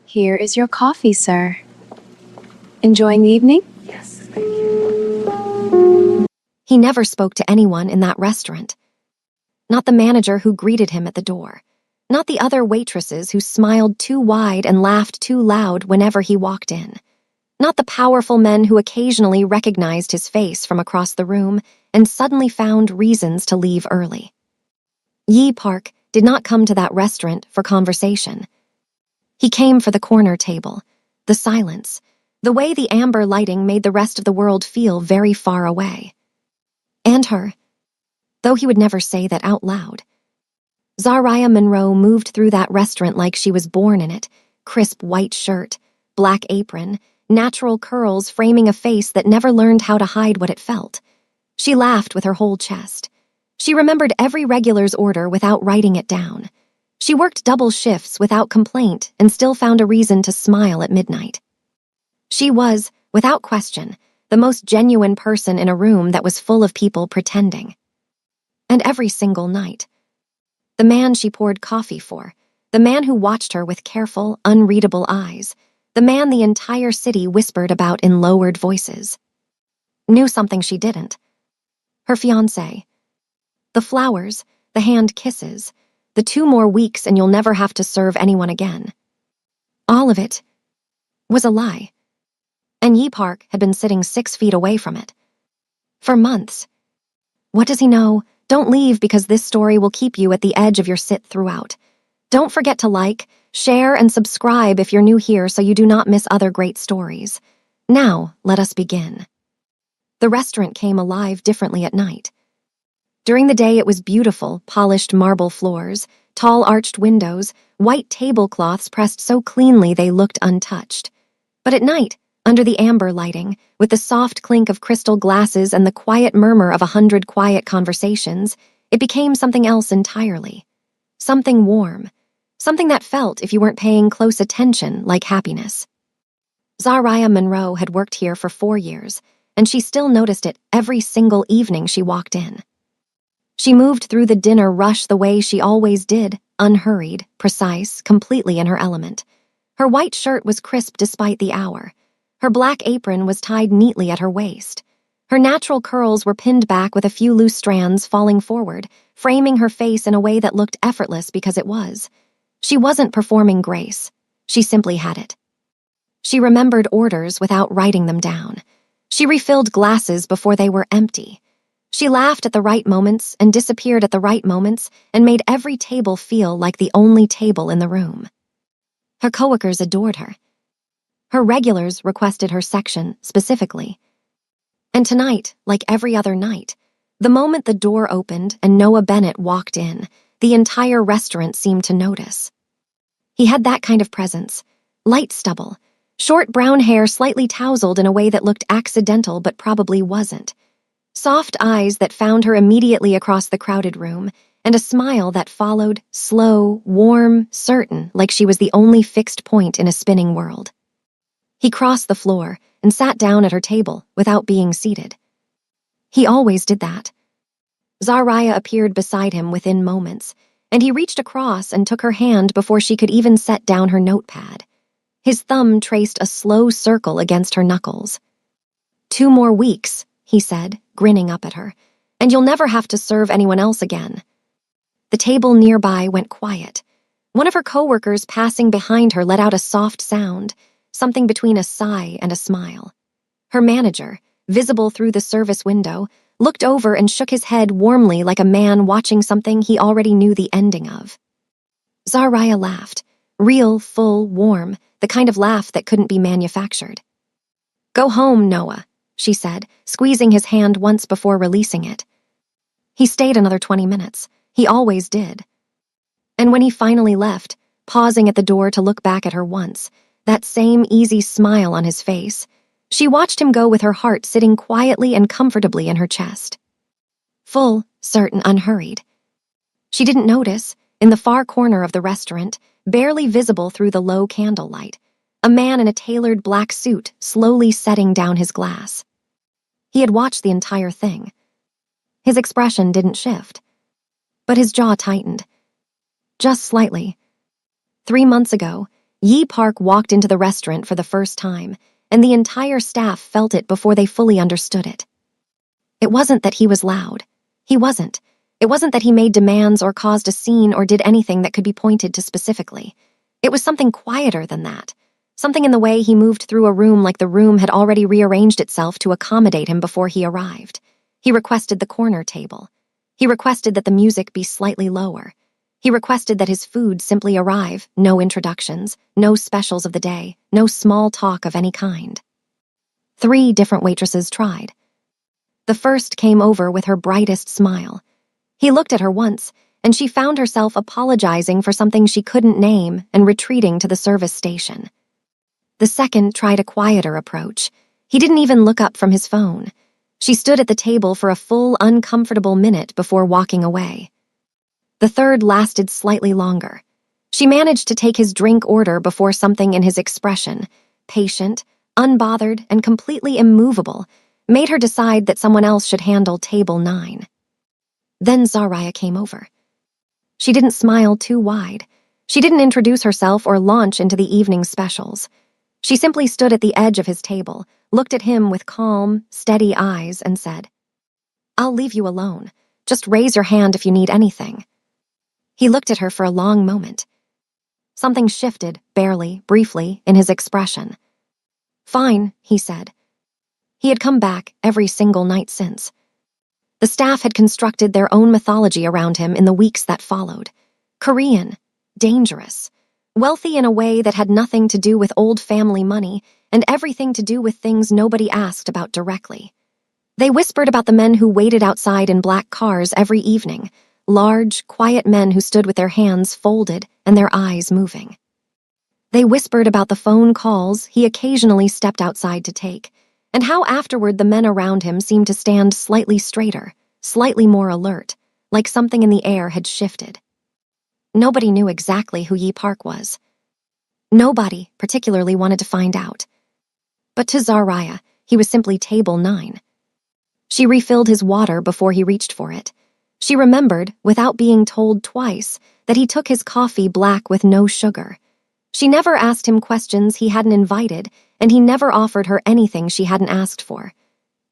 Here is your coffee, sir. Enjoying the evening? Yes, thank you. He never spoke to anyone in that restaurant. Not the manager who greeted him at the door. Not the other waitresses who smiled too wide and laughed too loud whenever he walked in. Not the powerful men who occasionally recognized his face from across the room and suddenly found reasons to leave early. Yi Park did not come to that restaurant for conversation. He came for the corner table, the silence, the way the amber lighting made the rest of the world feel very far away. And her, though he would never say that out loud. Zariah Monroe moved through that restaurant like she was born in it, crisp white shirt, black apron, natural curls framing a face that never learned how to hide what it felt. She laughed with her whole chest. She remembered every regular's order without writing it down. She worked double shifts without complaint and still found a reason to smile at midnight. She was, without question, the most genuine person in a room that was full of people pretending. And every single night. The man she poured coffee for, the man who watched her with careful, unreadable eyes, the man the entire city whispered about in lowered voices. Knew something she didn't. Her fiancé. The flowers, the hand kisses, the 2 more weeks and you'll never have to serve anyone again. All of it was a lie. And Yi Park had been sitting 6 feet away from it. For months. What does he know? Don't leave because this story will keep you at the edge of your sit throughout. Don't forget to like, share, and subscribe if you're new here so you do not miss other great stories. Now, let us begin. The restaurant came alive differently at night. During the day it was beautiful, polished marble floors, tall arched windows, white tablecloths pressed so cleanly they looked untouched. But at night, under the amber lighting, with the soft clink of crystal glasses and the quiet murmur of 100 quiet conversations, it became something else entirely. Something warm. Something that felt, if you weren't paying close attention, like happiness. Zariah Monroe had worked here for 4 years, and she still noticed it every single evening she walked in. She moved through the dinner rush the way she always did, unhurried, precise, completely in her element. Her white shirt was crisp despite the hour. Her black apron was tied neatly at her waist. Her natural curls were pinned back with a few loose strands falling forward, framing her face in a way that looked effortless because it was. She wasn't performing grace. She simply had it. She remembered orders without writing them down. She refilled glasses before they were empty. She laughed at the right moments and disappeared at the right moments and made every table feel like the only table in the room. Her coworkers adored her. Her regulars requested her section specifically. And tonight, like every other night, the moment the door opened and Noah Bennett walked in, the entire restaurant seemed to notice. He had that kind of presence, light stubble, short brown hair slightly tousled in a way that looked accidental but probably wasn't, soft eyes that found her immediately across the crowded room, and a smile that followed, slow, warm, certain, like she was the only fixed point in a spinning world. He crossed the floor and sat down at her table without being seated. He always did that. Zariah appeared beside him within moments, and he reached across and took her hand before she could even set down her notepad. His thumb traced a slow circle against her knuckles. 2 more weeks, he said, grinning up at her, and you'll never have to serve anyone else again. The table nearby went quiet. One of her coworkers passing behind her let out a soft sound, something between a sigh and a smile. Her manager, visible through the service window, looked over and shook his head warmly like a man watching something he already knew the ending of. Zariah laughed, real, full, warm, the kind of laugh that couldn't be manufactured. "Go home, Noah," she said, squeezing his hand once before releasing it. He stayed another 20 minutes. He always did. And when he finally left, pausing at the door to look back at her once, that same easy smile on his face, she watched him go with her heart sitting quietly and comfortably in her chest. Full, certain, unhurried. She didn't notice, in the far corner of the restaurant, barely visible through the low candlelight, a man in a tailored black suit slowly setting down his glass. He had watched the entire thing. His expression didn't shift, but his jaw tightened. Just slightly. 3 months ago, Yi Park walked into the restaurant for the first time, and the entire staff felt it before they fully understood it. It wasn't that he was loud. He wasn't. It wasn't that he made demands or caused a scene or did anything that could be pointed to specifically. It was something quieter than that. Something in the way he moved through a room like the room had already rearranged itself to accommodate him before he arrived. He requested the corner table. He requested that the music be slightly lower. He requested that his food simply arrive, no introductions, no specials of the day, no small talk of any kind. 3 different waitresses tried. The first came over with her brightest smile. He looked at her once, and she found herself apologizing for something she couldn't name and retreating to the service station. The second tried a quieter approach. He didn't even look up from his phone. She stood at the table for a full, uncomfortable minute before walking away. The third lasted slightly longer. She managed to take his drink order before something in his expression, patient, unbothered, and completely immovable, made her decide that someone else should handle table 9. Then Zaraya came over. She didn't smile too wide. She didn't introduce herself or launch into the evening specials. She simply stood at the edge of his table, looked at him with calm, steady eyes, and said, "I'll leave you alone. Just raise your hand if you need anything." He looked at her for a long moment. Something shifted, barely, briefly, in his expression. "Fine," he said. He had come back every single night since. The staff had constructed their own mythology around him in the weeks that followed. Korean, dangerous, wealthy in a way that had nothing to do with old family money and everything to do with things nobody asked about directly. They whispered about the men who waited outside in black cars every evening, large, quiet men who stood with their hands folded and their eyes moving. They whispered about the phone calls he occasionally stepped outside to take, and how afterward the men around him seemed to stand slightly straighter, slightly more alert, like something in the air had shifted. Nobody knew exactly who Yi Park was. Nobody particularly wanted to find out. But to Zaraya, he was simply table 9. She refilled his water before he reached for it. She remembered, without being told twice, that he took his coffee black with no sugar. She never asked him questions he hadn't invited, and he never offered her anything she hadn't asked for.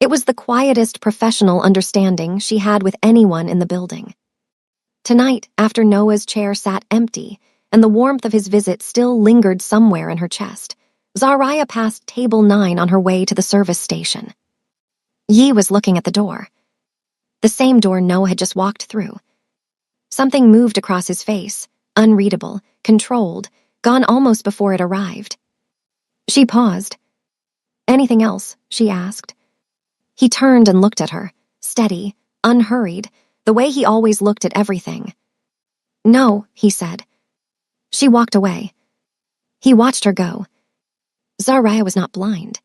It was the quietest professional understanding she had with anyone in the building. Tonight, after Noah's chair sat empty, and the warmth of his visit still lingered somewhere in her chest, Zaraya passed table 9 on her way to the service station. Yi was looking at the door. The same door Noah had just walked through. Something moved across his face, unreadable, controlled, gone almost before it arrived. She paused. "Anything else?" she asked. He turned and looked at her, steady, unhurried, the way he always looked at everything. "No," he said. She walked away. He watched her go. Zaraya was not blind.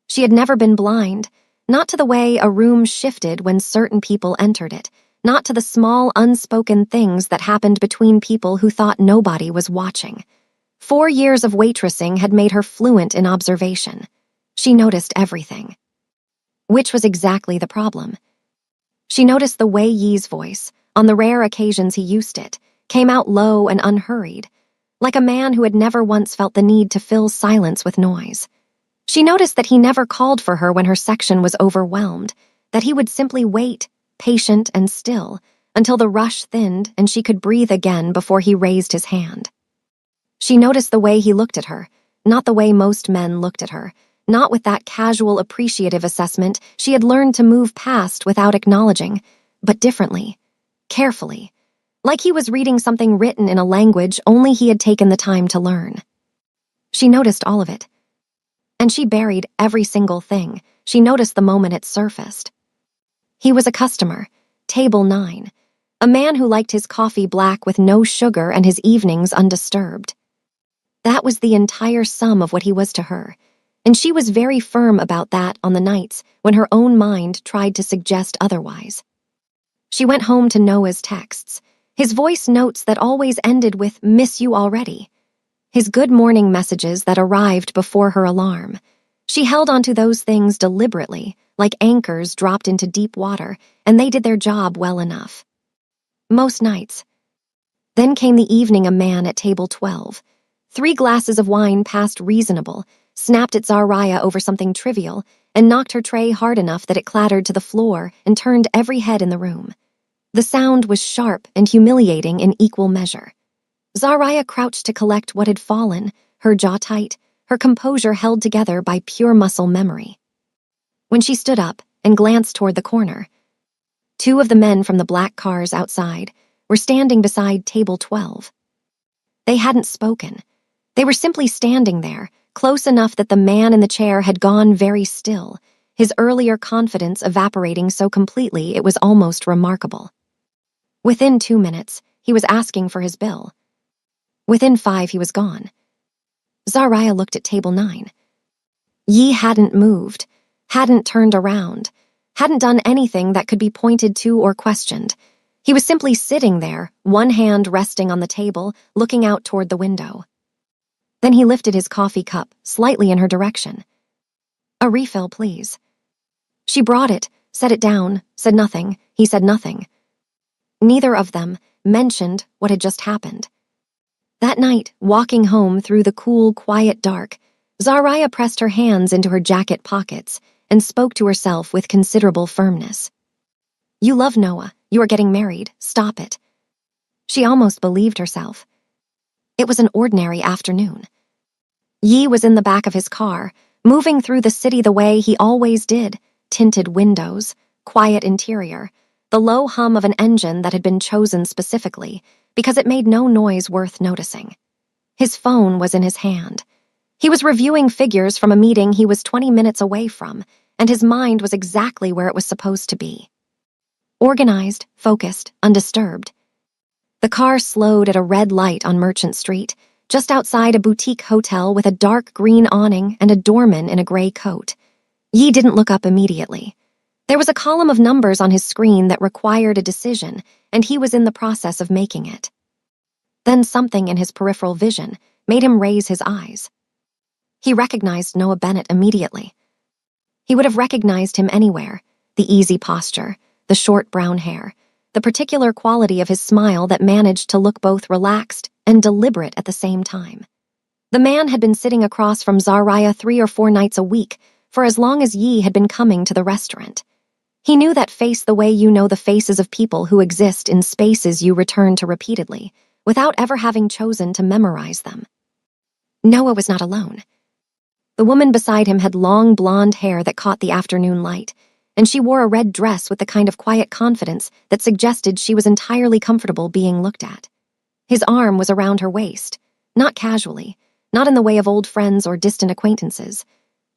She had never been blind, not to the way a room shifted when certain people entered it, not to the small, unspoken things that happened between people who thought nobody was watching. 4 years of waitressing had made her fluent in observation. She noticed everything. Which was exactly the problem. She noticed the way Yi's voice, on the rare occasions he used it, came out low and unhurried, like a man who had never once felt the need to fill silence with noise. She noticed that he never called for her when her section was overwhelmed, that he would simply wait, patient and still, until the rush thinned and she could breathe again before he raised his hand. She noticed the way he looked at her, not the way most men looked at her, not with that casual appreciative assessment she had learned to move past without acknowledging, but differently, carefully, like he was reading something written in a language only he had taken the time to learn. She noticed all of it. And she buried every single thing. She noticed the moment it surfaced. He was a customer, table 9, a man who liked his coffee black with no sugar and his evenings undisturbed. That was the entire sum of what he was to her, and she was very firm about that on the nights when her own mind tried to suggest otherwise. She went home to Noah's texts, his voice notes that always ended with "miss you already," his good morning messages that arrived before her alarm. She held onto those things deliberately, like anchors dropped into deep water, and they did their job well enough. Most nights. Then came the evening a man at table 12, 3 glasses of wine past reasonable, snapped at Zaraya over something trivial, and knocked her tray hard enough that it clattered to the floor and turned every head in the room. The sound was sharp and humiliating in equal measure. Zaraya crouched to collect what had fallen, her jaw tight, her composure held together by pure muscle memory. When she stood up and glanced toward the corner, 2 of the men from the black cars outside were standing beside table 12. They hadn't spoken. They were simply standing there, close enough that the man in the chair had gone very still, his earlier confidence evaporating so completely it was almost remarkable. Within 2 minutes, he was asking for his bill. Within 5, he was gone. Zaraya looked at table 9. Yi hadn't moved, hadn't turned around, hadn't done anything that could be pointed to or questioned. He was simply sitting there, one hand resting on the table, looking out toward the window. Then he lifted his coffee cup slightly in her direction. "A refill, please." She brought it, set it down, said nothing. He said nothing. Neither of them mentioned what had just happened. That night, walking home through the cool, quiet dark, Zaraya pressed her hands into her jacket pockets and spoke to herself with considerable firmness. "You love Noah. You are getting married. Stop it." She almost believed herself. It was an ordinary afternoon. Yi was in the back of his car, moving through the city the way he always did, tinted windows, quiet interior, the low hum of an engine that had been chosen specifically because it made no noise worth noticing. His phone was in his hand. He was reviewing figures from a meeting he was 20 minutes away from, and his mind was exactly where it was supposed to be. Organized, focused, undisturbed. The car slowed at a red light on Merchant Street, just outside a boutique hotel with a dark green awning and a doorman in a gray coat. Yi didn't look up immediately. There was a column of numbers on his screen that required a decision, and he was in the process of making it. Then something in his peripheral vision made him raise his eyes. He recognized Noah Bennett immediately. He would have recognized him anywhere, the easy posture, the short brown hair, the particular quality of his smile that managed to look both relaxed and deliberate at the same time. The man had been sitting across from Zaraya 3 or 4 nights a week for as long as Yi had been coming to the restaurant. He knew that face the way you know the faces of people who exist in spaces you return to repeatedly, without ever having chosen to memorize them. Noah was not alone. The woman beside him had long blonde hair that caught the afternoon light, and she wore a red dress with the kind of quiet confidence that suggested she was entirely comfortable being looked at. His arm was around her waist, not casually, not in the way of old friends or distant acquaintances,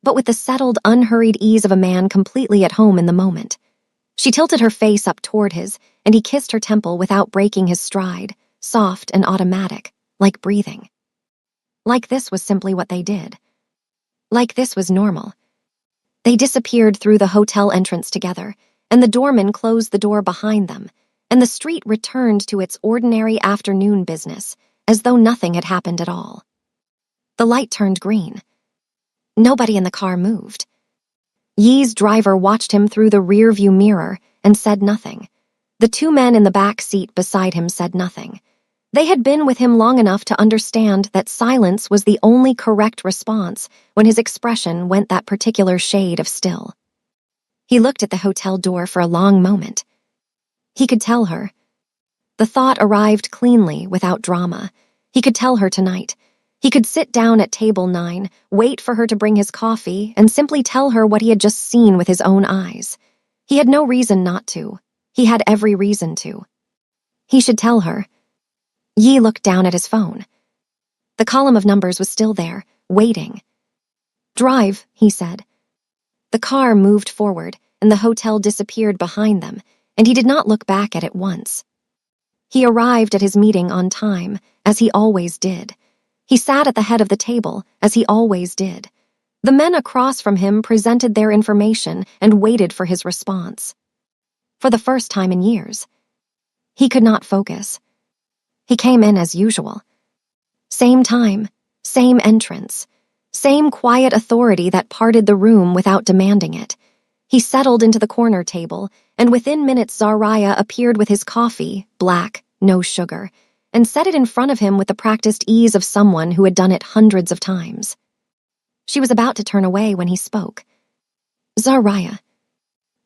but with the settled, unhurried ease of a man completely at home in the moment. She tilted her face up toward his, and he kissed her temple without breaking his stride, soft and automatic, like breathing. Like this was simply what they did. Like this was normal. They disappeared through the hotel entrance together, and the doorman closed the door behind them, and the street returned to its ordinary afternoon business, as though nothing had happened at all. The light turned green. Nobody in the car moved. Yi's driver watched him through the rear-view mirror and said nothing. The 2 men in the back seat beside him said nothing. They had been with him long enough to understand that silence was the only correct response when his expression went that particular shade of still. He looked at the hotel door for a long moment. He could tell her. The thought arrived cleanly, without drama. He could tell her tonight. He could sit down at table 9, wait for her to bring his coffee, and simply tell her what he had just seen with his own eyes. He had no reason not to. He had every reason to. He should tell her. Yi looked down at his phone. The column of numbers was still there, waiting. "Drive," he said. The car moved forward, and the hotel disappeared behind them, and he did not look back at it once. He arrived at his meeting on time, as he always did. He sat at the head of the table, as he always did. The men across from him presented their information and waited for his response. For the first time in years, he could not focus. He came in as usual. Same time, same entrance, same quiet authority that parted the room without demanding it. He settled into the corner table, and within minutes Zaraya appeared with his coffee, black, no sugar, and said it in front of him with the practiced ease of someone who had done it hundreds of times. She was about to turn away when he spoke. "Zariah."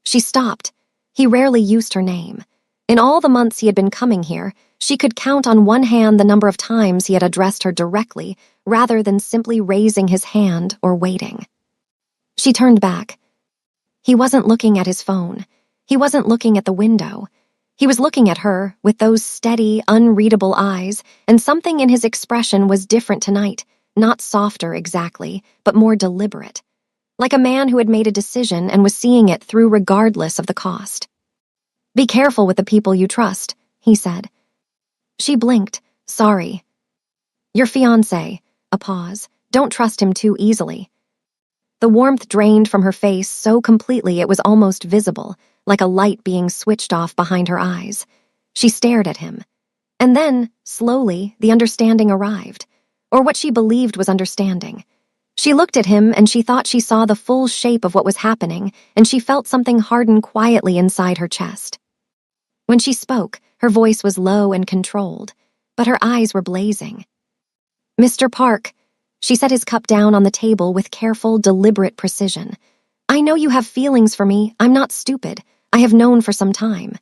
She stopped. He rarely used her name. In all the months he had been coming here, she could count on one hand the number of times he had addressed her directly rather than simply raising his hand or waiting. She turned back. He wasn't looking at his phone. He wasn't looking at the window. He was looking at her with those steady, unreadable eyes, and something in his expression was different tonight, not softer exactly, but more deliberate. Like a man who had made a decision and was seeing it through regardless of the cost. "Be careful with the people you trust," he said. She blinked. "Sorry." "Your fiancé." A pause. "Don't trust him too easily." The warmth drained from her face so completely it was almost visible, like a light being switched off behind her eyes. She stared at him. And then, slowly, the understanding arrived, or what she believed was understanding. She looked at him and she thought she saw the full shape of what was happening, and she felt something harden quietly inside her chest. When she spoke, her voice was low and controlled, but her eyes were blazing. "Mr. Park," she set his cup down on the table with careful, deliberate precision. "I know you have feelings for me. I'm not stupid. I have known for some time."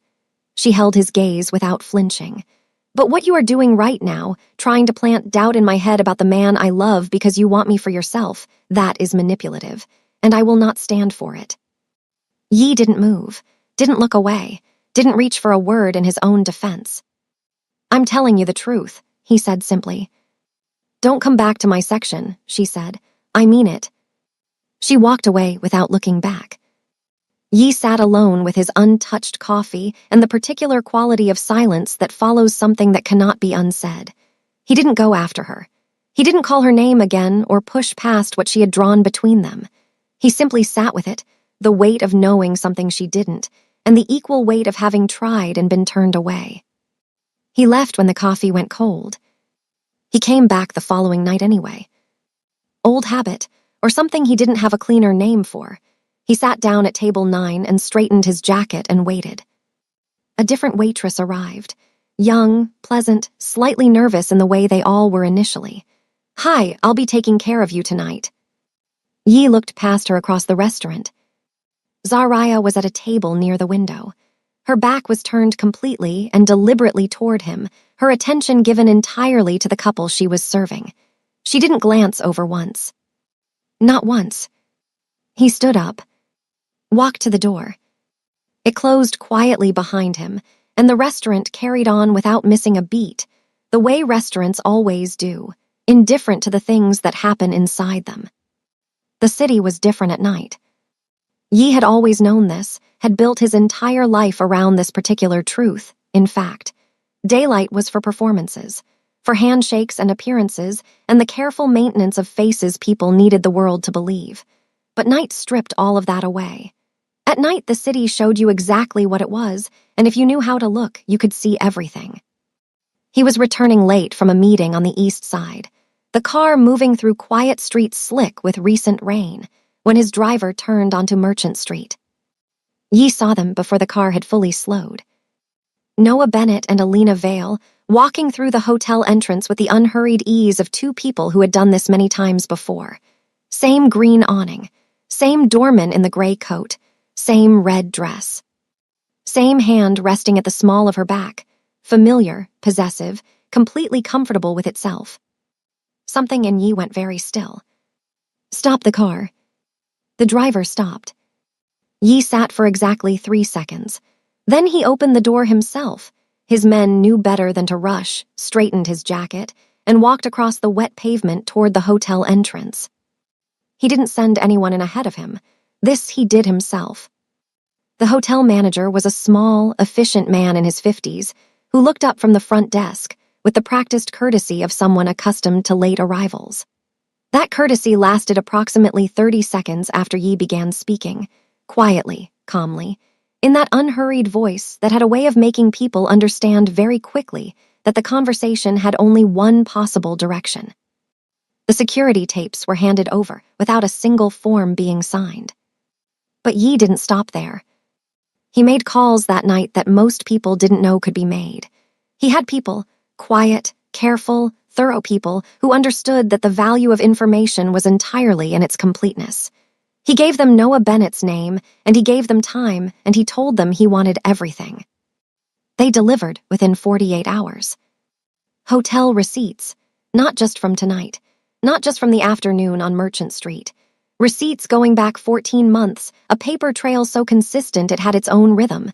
She held his gaze without flinching. "But what you are doing right now, trying to plant doubt in my head about the man I love because you want me for yourself, that is manipulative, and I will not stand for it." Yi didn't move, didn't look away, didn't reach for a word in his own defense. "I'm telling you the truth," he said simply. "Don't come back to my section," she said. "I mean it." She walked away without looking back. Yi sat alone with his untouched coffee and the particular quality of silence that follows something that cannot be unsaid. He didn't go after her. He didn't call her name again or push past what she had drawn between them. He simply sat with it, the weight of knowing something she didn't, and the equal weight of having tried and been turned away. He left when the coffee went cold. He came back the following night anyway. Old habit, or something he didn't have a cleaner name for. He sat down at table 9 and straightened his jacket and waited. A different waitress arrived. Young, pleasant, slightly nervous in the way they all were initially. "Hi, I'll be taking care of you tonight." Yi looked past her across the restaurant. Zariah was at a table near the window. Her back was turned completely and deliberately toward him, her attention given entirely to the couple she was serving. She didn't glance over once. Not once. He stood up, walked to the door. It closed quietly behind him, and the restaurant carried on without missing a beat, the way restaurants always do, indifferent to the things that happen inside them. The city was different at night. Yi had always known this, had built his entire life around this particular truth, in fact. Daylight was for performances, for handshakes and appearances, and the careful maintenance of faces people needed the world to believe. But night stripped all of that away. At night, the city showed you exactly what it was, and if you knew how to look, you could see everything. He was returning late from a meeting on the east side, the car moving through quiet streets slick with recent rain, when his driver turned onto Merchant Street. Yi saw them before the car had fully slowed. Noah Bennett and Alina Vale, walking through the hotel entrance with the unhurried ease of two people who had done this many times before. Same green awning, same doorman in the gray coat, same red dress. Same hand resting at the small of her back, familiar, possessive, completely comfortable with itself. Something in Yi went very still. "Stop the car." The driver stopped. Yi sat for exactly 3 seconds. Then he opened the door himself. His men knew better than to rush, straightened his jacket, and walked across the wet pavement toward the hotel entrance. He didn't send anyone in ahead of him. This he did himself. The hotel manager was a small, efficient man in his 50s who looked up from the front desk with the practiced courtesy of someone accustomed to late arrivals. That courtesy lasted approximately 30 seconds after Yi began speaking, quietly, calmly, in that unhurried voice that had a way of making people understand very quickly that the conversation had only one possible direction. The security tapes were handed over without a single form being signed. But Yi didn't stop there. He made calls that night that most people didn't know could be made. He had people, Quiet, careful, thorough people who understood that the value of information was entirely in its completeness. He gave them Noah Bennett's name, and he gave them time, and he told them he wanted everything. They delivered within 48 hours. Hotel receipts, not just from tonight, not just from the afternoon on Merchant Street. Receipts going back 14 months, a paper trail so consistent it had its own rhythm.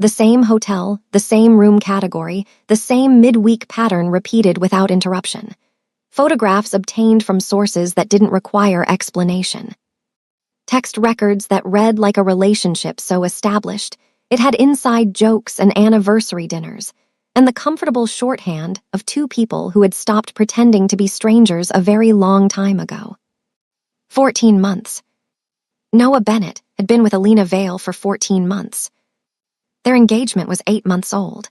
The same hotel, the same room category, the same midweek pattern repeated without interruption. Photographs obtained from sources that didn't require explanation. Text records that read like a relationship so established. It had inside jokes and anniversary dinners, and the comfortable shorthand of two people who had stopped pretending to be strangers a very long time ago. 14 months. Noah Bennett had been with Alina Vale for 14 months. Their engagement was 8 months old.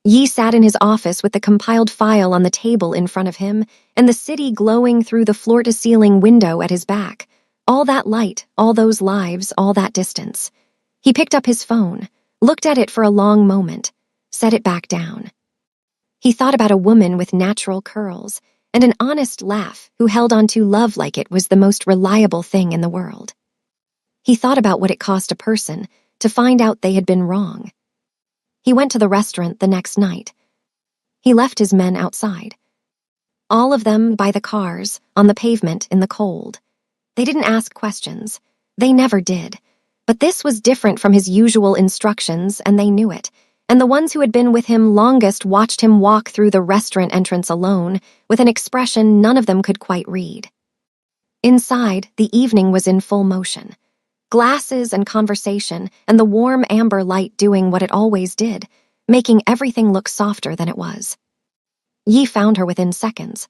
Yi sat in his office with the compiled file on the table in front of him and the city glowing through the floor-to-ceiling window at his back. All that light, all those lives, all that distance. He picked up his phone, looked at it for a long moment, set it back down. He thought about a woman with natural curls and an honest laugh who held on to love like it was the most reliable thing in the world. He thought about what it cost a person to find out they had been wrong. He went to the restaurant the next night. He left his men outside. All of them by the cars, on the pavement in the cold. They didn't ask questions. They never did. But this was different from his usual instructions, and they knew it. And the ones who had been with him longest watched him walk through the restaurant entrance alone, with an expression none of them could quite read. Inside, the evening was in full motion. Glasses and conversation, and the warm amber light doing what it always did, making everything look softer than it was. Yi found her within seconds.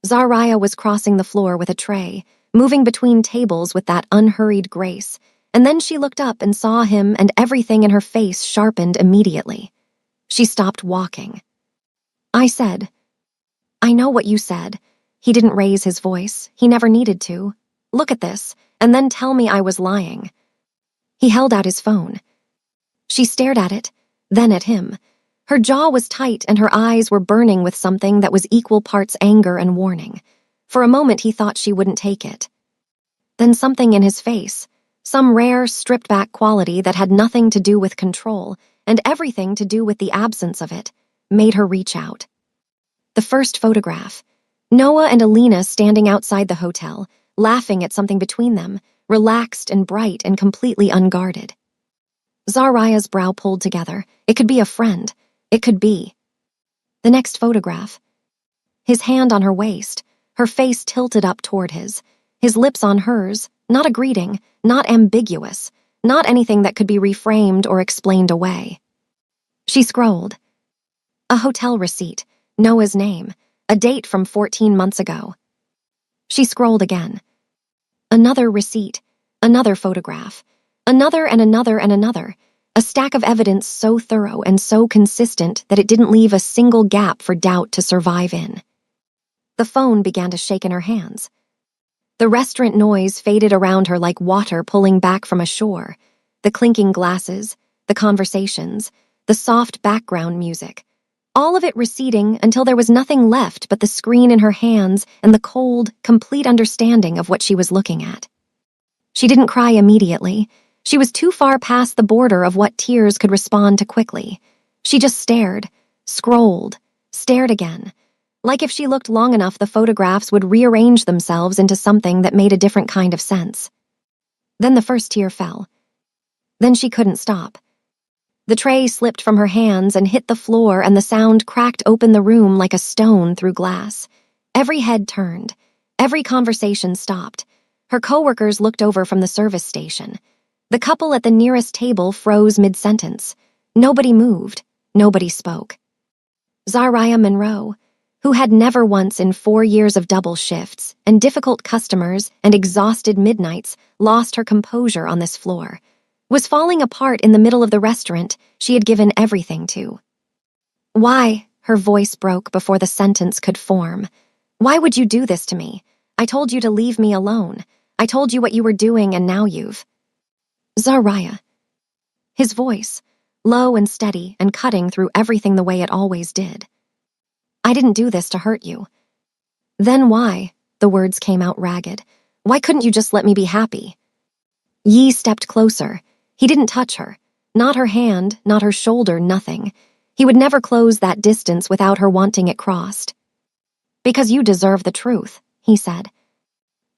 Zaraya was crossing the floor with a tray, moving between tables with that unhurried grace, and then she looked up and saw him, and everything in her face sharpened immediately. She stopped walking. I said, "I know what you said." He didn't raise his voice. He never needed to. "Look at this, and then tell me I was lying." He held out his phone. She stared at it, then at him. Her jaw was tight and her eyes were burning with something that was equal parts anger and warning. For a moment he thought she wouldn't take it. Then something in his face, some rare, stripped-back quality that had nothing to do with control and everything to do with the absence of it, made her reach out. The first photograph. Noah and Alina standing outside the hotel, laughing at something between them, relaxed and bright and completely unguarded. Zaraya's brow pulled together. It could be a friend. It could be. The next photograph. His hand on her waist, her face tilted up toward his lips on hers, not a greeting, not ambiguous, not anything that could be reframed or explained away. She scrolled. A hotel receipt, Noah's name, a date from 14 months ago. She scrolled again. Another receipt, another photograph, another and another and another, a stack of evidence so thorough and so consistent that it didn't leave a single gap for doubt to survive in. The phone began to shake in her hands. The restaurant noise faded around her like water pulling back from a shore, the clinking glasses, the conversations, the soft background music, all of it receding until there was nothing left but the screen in her hands and the cold, complete understanding of what she was looking at. She didn't cry immediately. She was too far past the border of what tears could respond to quickly. She just stared, scrolled, stared again. Like if she looked long enough, the photographs would rearrange themselves into something that made a different kind of sense. Then the first tear fell. Then she couldn't stop. The tray slipped from her hands and hit the floor, and the sound cracked open the room like a stone through glass. Every head turned. Every conversation stopped. Her coworkers looked over from the service station. The couple at the nearest table froze mid-sentence. Nobody moved. Nobody spoke. Zaraya Monroe, who had never once in 4 years of double shifts and difficult customers and exhausted midnights lost her composure on this floor, was falling apart in the middle of the restaurant she had given everything to. "Why?" Her voice broke before the sentence could form. "Why would you do this to me? I told you to leave me alone. I told you what you were doing, and now you've..." Zaraya. His voice, low and steady and cutting through everything the way it always did. I didn't do this to hurt you." "Then why?" The words came out ragged. "Why couldn't you just let me be happy?" Yi stepped closer. He didn't touch her. Not her hand, not her shoulder, nothing. He would never close that distance without her wanting it crossed. "Because you deserve the truth," he said.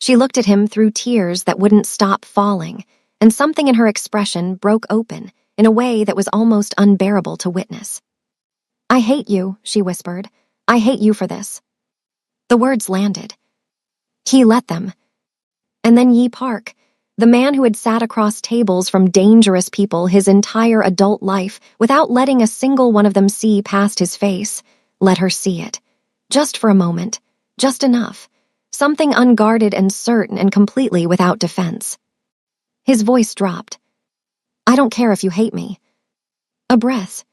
She looked at him through tears that wouldn't stop falling, and something in her expression broke open in a way that was almost unbearable to witness. "I hate you," she whispered. "I hate you for this." The words landed. He let them. And then Yi Park, the man who had sat across tables from dangerous people his entire adult life without letting a single one of them see past his face, let her see it. Just for a moment. Just enough. Something unguarded and certain and completely without defense. His voice dropped. "I don't care if you hate me." A breath.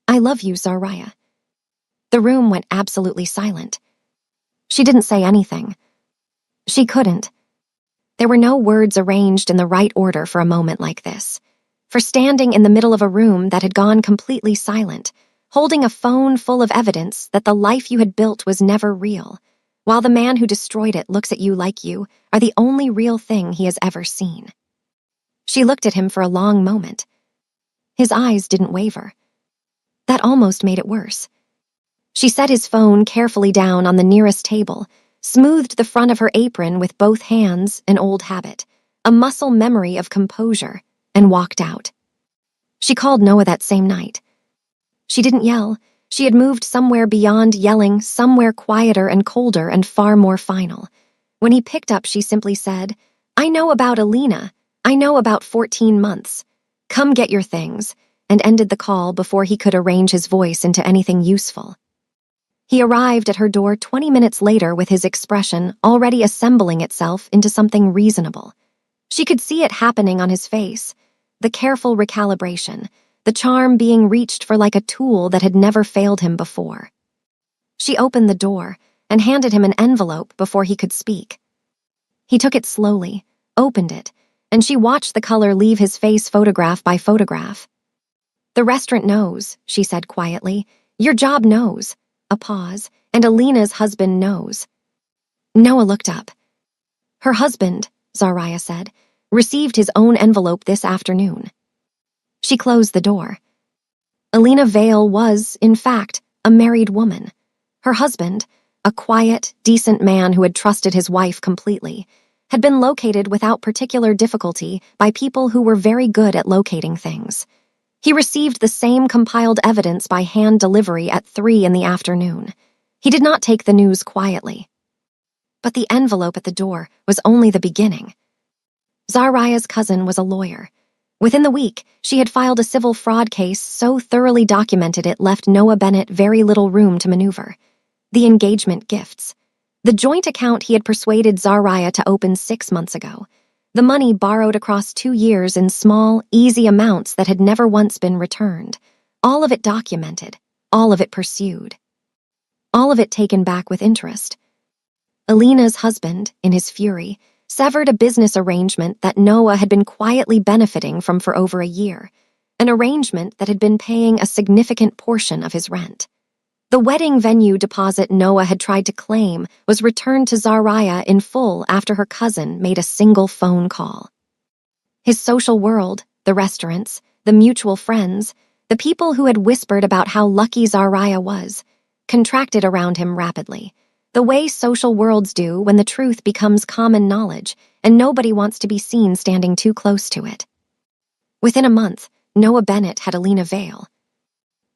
"I love you, Zaraya." The room went absolutely silent. She didn't say anything. She couldn't. There were no words arranged in the right order for a moment like this. For standing in the middle of a room that had gone completely silent, holding a phone full of evidence that the life you had built was never real, while the man who destroyed it looks at you like you are the only real thing he has ever seen. She looked at him for a long moment. His eyes didn't waver. That almost made it worse. She set his phone carefully down on the nearest table, smoothed the front of her apron with both hands, an old habit, a muscle memory of composure, and walked out. She called Noah that same night. She didn't yell. She had moved somewhere beyond yelling, somewhere quieter and colder and far more final. When he picked up, she simply said, "I know about Alina. I know about 14 months. Come get your things," and ended the call before he could arrange his voice into anything useful. He arrived at her door 20 minutes later with his expression already assembling itself into something reasonable. She could see it happening on his face, the careful recalibration, the charm being reached for like a tool that had never failed him before. She opened the door and handed him an envelope before he could speak. He took it slowly, opened it, and she watched the color leave his face photograph by photograph. "The restaurant knows," she said quietly. "Your job knows." A pause, and Alina's husband knows. Noah looked up. "Her husband," Zaraya said, "received his own envelope this afternoon." She closed the door. Alina Vale was, in fact, a married woman. Her husband, a quiet, decent man who had trusted his wife completely, had been located without particular difficulty by people who were very good at locating things. He received the same compiled evidence by hand delivery at 3 in the afternoon. He did not take the news quietly. But the envelope at the door was only the beginning. Zaraya's cousin was a lawyer. Within the week, she had filed a civil fraud case so thoroughly documented it left Noah Bennett very little room to maneuver. The engagement gifts. The joint account he had persuaded Zaraya to open 6 months ago. The money borrowed across 2 years in small, easy amounts that had never once been returned. All of it documented. All of it pursued. All of it taken back with interest. Alina's husband, in his fury, severed a business arrangement that Noah had been quietly benefiting from for over a year, an arrangement that had been paying a significant portion of his rent. The wedding venue deposit Noah had tried to claim was returned to Zaraya in full after her cousin made a single phone call. His social world, the restaurants, the mutual friends, the people who had whispered about how lucky Zaraya was, contracted around him rapidly, the way social worlds do when the truth becomes common knowledge and nobody wants to be seen standing too close to it. Within a month, Noah Bennett had Alina Vale.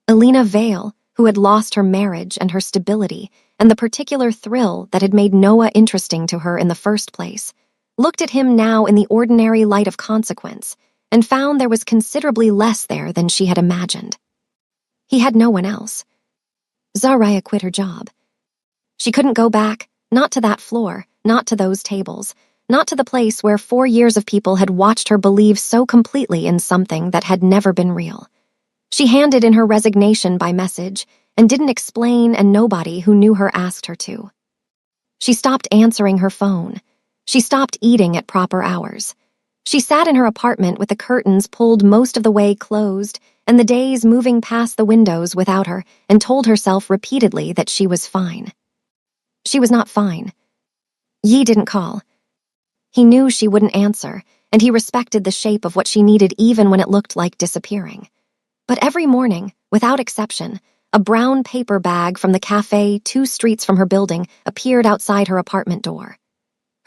Alina Vale, who had lost her marriage and her stability and the particular thrill that had made Noah interesting to her in the first place, looked at him now in the ordinary light of consequence and found there was considerably less there than she had imagined. He had no one else. Zaraya quit her job. She couldn't go back, not to that floor, not to those tables, not to the place where 4 years of people had watched her believe so completely in something that had never been real. She handed in her resignation by message and didn't explain, and nobody who knew her asked her to. She stopped answering her phone. She stopped eating at proper hours. She sat in her apartment with the curtains pulled most of the way closed and the days moving past the windows without her, and told herself repeatedly that she was fine. She was not fine. Yi didn't call. He knew she wouldn't answer, and he respected the shape of what she needed even when it looked like disappearing. But every morning, without exception, a brown paper bag from the cafe 2 streets from her building appeared outside her apartment door.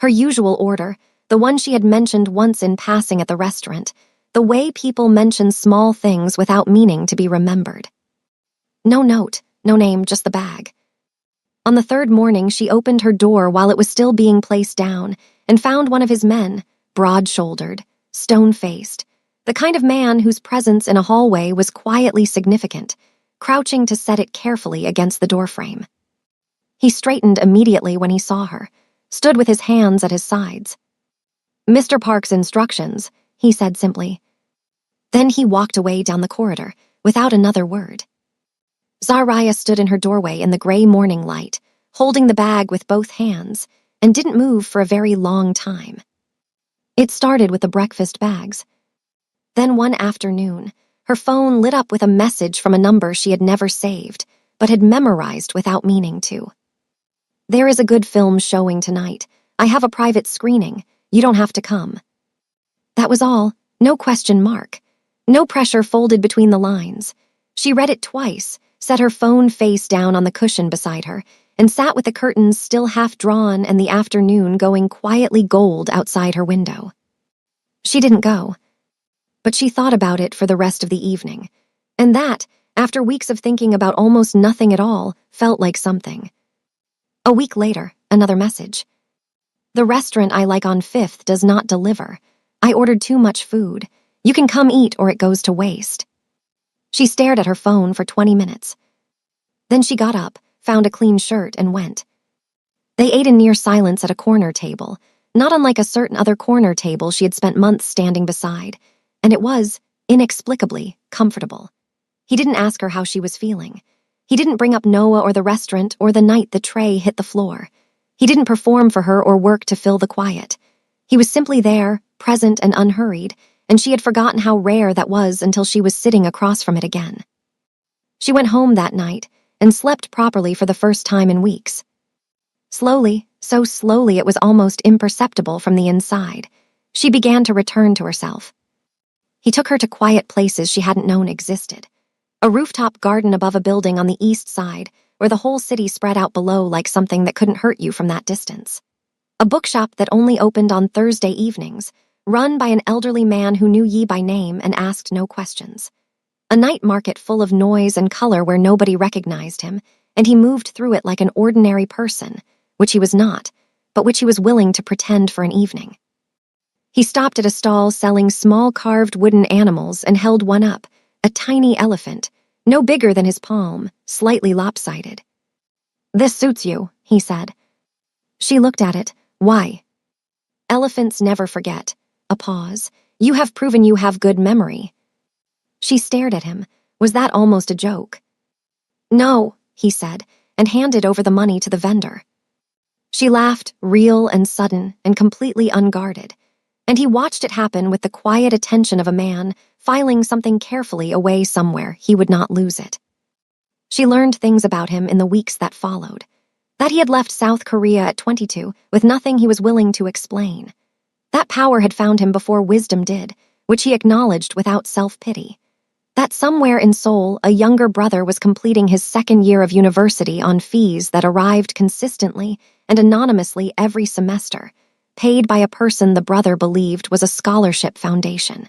Her usual order, the one she had mentioned once in passing at the restaurant, the way people mention small things without meaning to be remembered. No note, no name, just the bag. On the 3rd morning, she opened her door while it was still being placed down and found one of his men, broad-shouldered, stone-faced, the kind of man whose presence in a hallway was quietly significant, crouching to set it carefully against the doorframe. He straightened immediately when he saw her, stood with his hands at his sides. "Mr. Park's instructions," he said simply. Then he walked away down the corridor, without another word. Zaraya stood in her doorway in the gray morning light, holding the bag with both hands, and didn't move for a very long time. It started with the breakfast bags. Then one afternoon, her phone lit up with a message from a number she had never saved, but had memorized without meaning to. "There is a good film showing tonight. I have a private screening. You don't have to come." That was all, no question mark. No pressure folded between the lines. She read it twice, set her phone face down on the cushion beside her, and sat with the curtains still half drawn and the afternoon going quietly gold outside her window. She didn't go, but she thought about it for the rest of the evening, and that, after weeks of thinking about almost nothing at all, felt like something. A week later, another message. "The restaurant I like on 5th does not deliver. I ordered too much food. You can come eat or it goes to waste." She stared at her phone for 20 minutes. Then she got up, found a clean shirt, and went. They ate in near silence at a corner table, not unlike a certain other corner table she had spent months standing beside, and it was, inexplicably, comfortable. He didn't ask her how she was feeling. He didn't bring up Noah or the restaurant or the night the tray hit the floor. He didn't perform for her or work to fill the quiet. He was simply there, present and unhurried, and she had forgotten how rare that was until she was sitting across from it again. She went home that night and slept properly for the first time in weeks. Slowly, so slowly it was almost imperceptible from the inside, she began to return to herself. He took her to quiet places she hadn't known existed. A rooftop garden above a building on the east side, where the whole city spread out below like something that couldn't hurt you from that distance. A bookshop that only opened on Thursday evenings, run by an elderly man who knew Yi by name and asked no questions. A night market full of noise and color where nobody recognized him, and he moved through it like an ordinary person, which he was not, but which he was willing to pretend for an evening. He stopped at a stall selling small carved wooden animals and held one up, a tiny elephant, no bigger than his palm, slightly lopsided. "This suits you," he said. She looked at it. "Why?" "Elephants never forget." A pause. "You have proven you have good memory." She stared at him. Was that almost a joke? "No," he said, and handed over the money to the vendor. She laughed, real and sudden and completely unguarded, and he watched it happen with the quiet attention of a man filing something carefully away somewhere he would not lose it. She learned things about him in the weeks that followed. That he had left South Korea at 22 with nothing he was willing to explain. That power had found him before wisdom did, which he acknowledged without self-pity. That somewhere in Seoul, a younger brother was completing his 2nd year of university on fees that arrived consistently and anonymously every semester, paid by a person the brother believed was a scholarship foundation.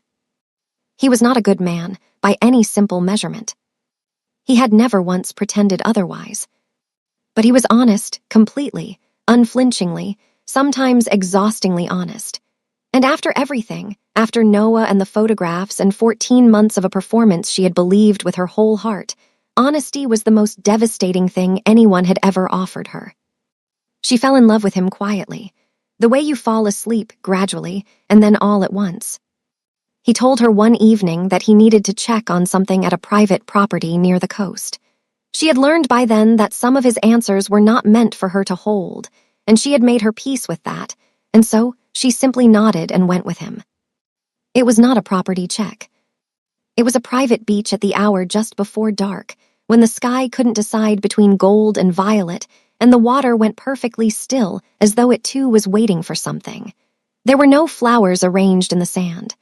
He was not a good man, by any simple measurement. He had never once pretended otherwise. But he was honest, completely, unflinchingly, sometimes exhaustingly honest. And after everything, after Noah and the photographs and 14 months of a performance she had believed with her whole heart, honesty was the most devastating thing anyone had ever offered her. She fell in love with him quietly, the way you fall asleep gradually and then all at once. He told her one evening that he needed to check on something at a private property near the coast. She had learned by then that some of his answers were not meant for her to hold, and she had made her peace with that, and so she simply nodded and went with him. It was not a property check. It was a private beach at the hour just before dark, when the sky couldn't decide between gold and violet, and the water went perfectly still, as though it too was waiting for something. There were no flowers arranged in the sand.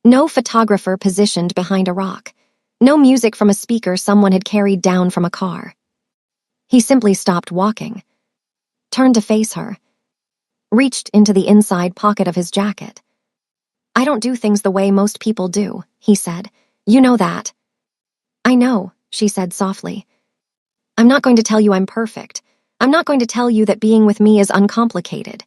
No photographer positioned behind a rock. No music from a speaker someone had carried down from a car. He simply stopped walking, turned to face her, reached into the inside pocket of his jacket. "I don't do things the way most people do," he said. "You know that." "I know," she said softly. "I'm not going to tell you I'm perfect. I'm not going to tell you that being with me is uncomplicated."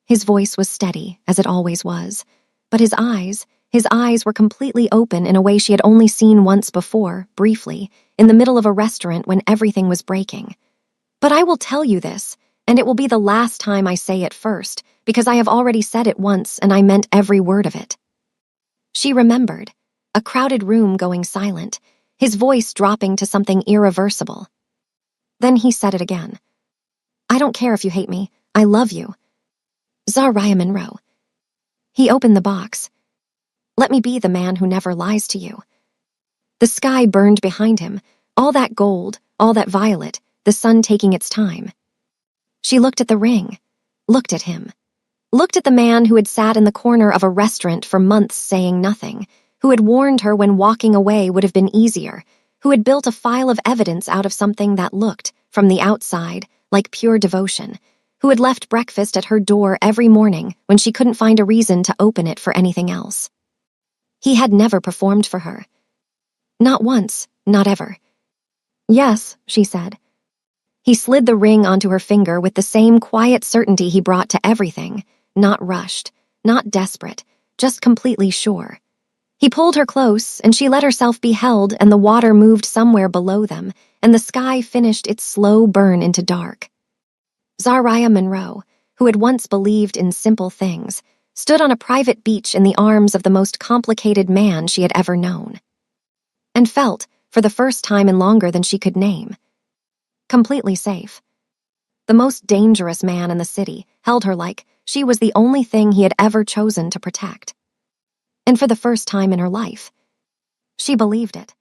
His voice was steady, as it always was, but his eyes were completely open in a way she had only seen once before, briefly, in the middle of a restaurant when everything was breaking. "But I will tell you this, and it will be the last time I say it first, because I have already said it once and I meant every word of it." She remembered, a crowded room going silent, his voice dropping to something irreversible. Then he said it again. "I don't care if you hate me. I love you. Zariah Monroe." He opened the box. "Let me be the man who never lies to you." The sky burned behind him, all that gold, all that violet, the sun taking its time. She looked at the ring, looked at him, looked at the man who had sat in the corner of a restaurant for months saying nothing, who had warned her when walking away would have been easier, who had built a file of evidence out of something that looked, from the outside, like pure devotion, who had left breakfast at her door every morning when she couldn't find a reason to open it for anything else. He had never performed for her. Not once, not ever. "Yes," she said. He slid the ring onto her finger with the same quiet certainty he brought to everything, not rushed, not desperate, just completely sure. He pulled her close, and she let herself be held, and the water moved somewhere below them, and the sky finished its slow burn into dark. Zariah Monroe, who had once believed in simple things, stood on a private beach in the arms of the most complicated man she had ever known. And felt, for the first time in longer than she could name, completely safe. The most dangerous man in the city held her like she was the only thing he had ever chosen to protect. And for the first time in her life, she believed it.